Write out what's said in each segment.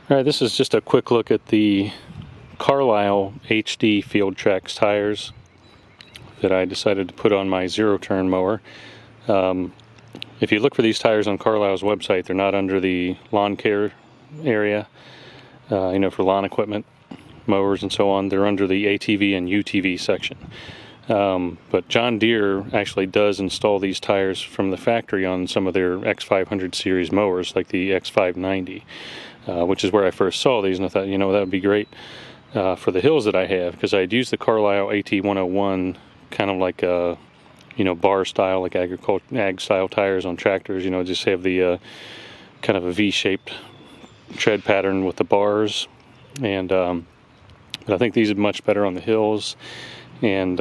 Alright, this is just a quick look at the Carlisle HD Field Trax tires that I decided to put on my zero-turn mower. If you look for these tires on Carlisle's website, they're not under the lawn care area, for lawn equipment, mowers and so on. They're under the ATV and UTV section. But John Deere actually does install these tires from the factory on some of their X500 series mowers, like the X590, which is where I first saw these, and I thought, that would be great for the hills that I have, because I'd used the Carlisle AT101 kind of like a bar style, like ag style tires on tractors. Just have the kind of a V-shaped tread pattern with the bars, and but I think these are much better on the hills, and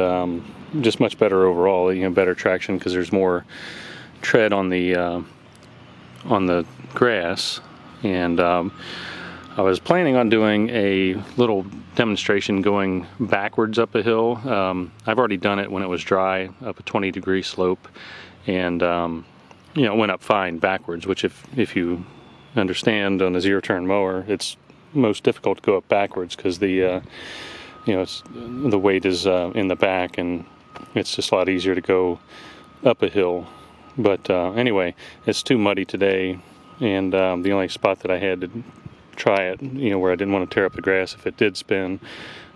just much better overall. Better traction because there's more tread on the grass. And I was planning on doing a little demonstration going backwards up a hill. I've already done it when it was dry, up a 20-degree slope, and it went up fine backwards, which if you understand, on a zero-turn mower, it's most difficult to go up backwards because the weight is in the back, and it's just a lot easier to go up a hill. But anyway, it's too muddy today, and the only spot that I had to try it, where I didn't want to tear up the grass if it did spin,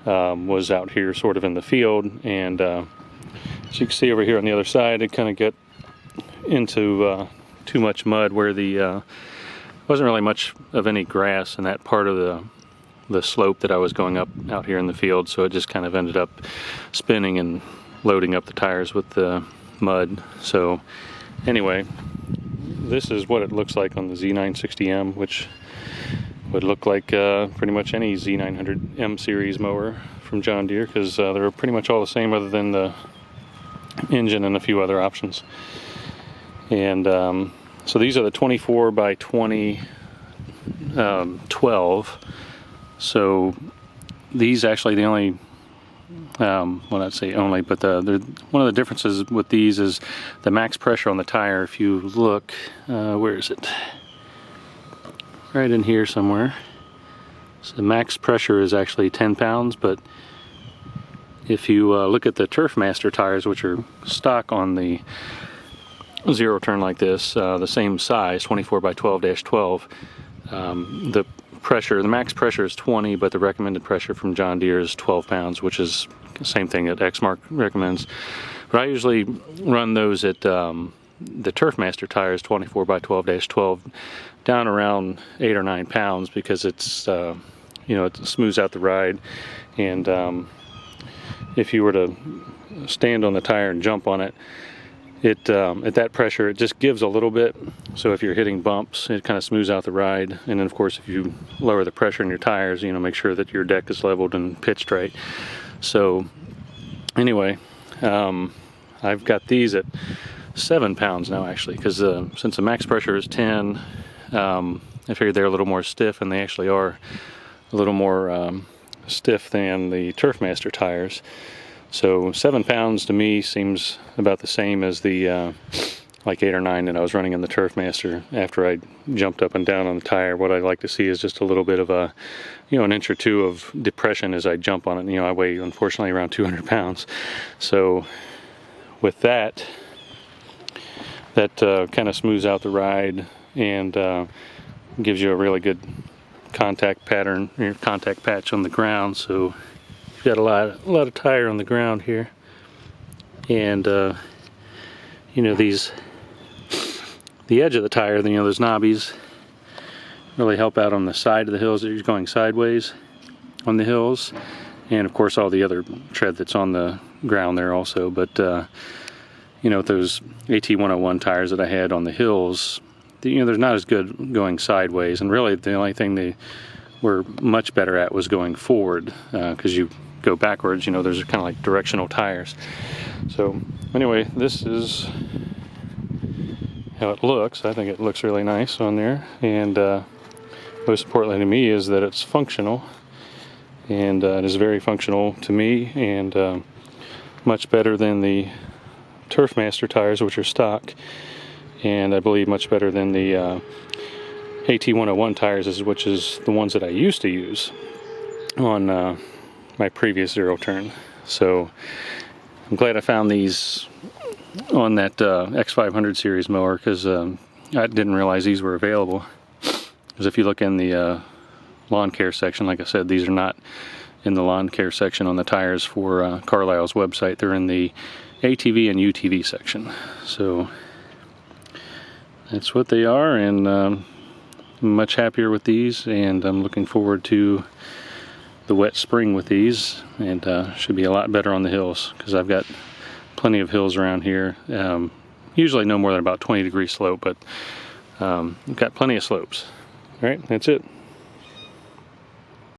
was out here sort of in the field. And as you can see over here on the other side, it kind of got into too much mud where the wasn't really much of any grass in that part of the slope that I was going up out here in the field, so it just kind of ended up spinning and loading up the tires with the mud. So anyway, this is what it looks like on the Z960M, which would look like pretty much any Z900M series mower from John Deere, because they're pretty much all the same other than the engine and a few other options. And so these are the 24 by 20 12. So these actually, the only well, not say only, but one of the differences with these is the max pressure on the tire. If you look, where is it? Right in here somewhere. So the max pressure is actually 10 pounds, but if you look at the Turfmaster tires, which are stock on the zero turn like this, the same size, 24 by 12-12, the max pressure is 20, but the recommended pressure from John Deere is 12 pounds, which is the same thing that Exmark recommends. But I usually run those at the Turfmaster tires, 24 by 12-12, down around 8 or 9 pounds, because it's it smooths out the ride. And if you were to stand on the tire and jump on it, at that pressure, it just gives a little bit. So if you're hitting bumps, it kind of smooths out the ride. And then of course, if you lower the pressure in your tires, make sure that your deck is leveled and pitched right. So anyway, I've got these at 7 pounds now, actually, because since the max pressure is 10, I figured they're a little more stiff, and they actually are a little more stiff than the Turfmaster tires. So 7 pounds to me seems about the same as the like 8 or 9 that I was running in the Turfmaster. After I jumped up and down on the tire, what I like to see is just a little bit of a, an inch or two of depression as I jump on it. I weigh, unfortunately, around 200 pounds. So with that kind of smooths out the ride and gives you a really good contact pattern, your contact patch on the ground. So you've got a lot of tire on the ground here, and the edge of the tire, those knobbies really help out on the side of the hills that you're going sideways on the hills, and of course all the other tread that's on the ground there also. But with those AT101 tires that I had on the hills, there's not as good going sideways, and really the only thing they were much better at was going forward, because you go backwards, those are kind of like directional tires. So anyway, this is how it looks. I think it looks really nice on there, and most importantly to me is that it's functional, and it is very functional to me, and much better than the Turfmaster tires, which are stock, and I believe much better than the AT101 tires, which is the ones that I used to use on my previous zero turn. So I'm glad I found these on that X500 series mower, because I didn't realize these were available. Because if you look in the lawn care section, like I said, these are not in the lawn care section on the tires for Carlisle's website. They're in the ATV and UTV section. So that's what they are, and I'm much happier with these, and I'm looking forward to the wet spring with these, and should be a lot better on the hills, because I've got plenty of hills around here. Usually no more than about 20-degree slope, but I've got plenty of slopes. All right, that's it.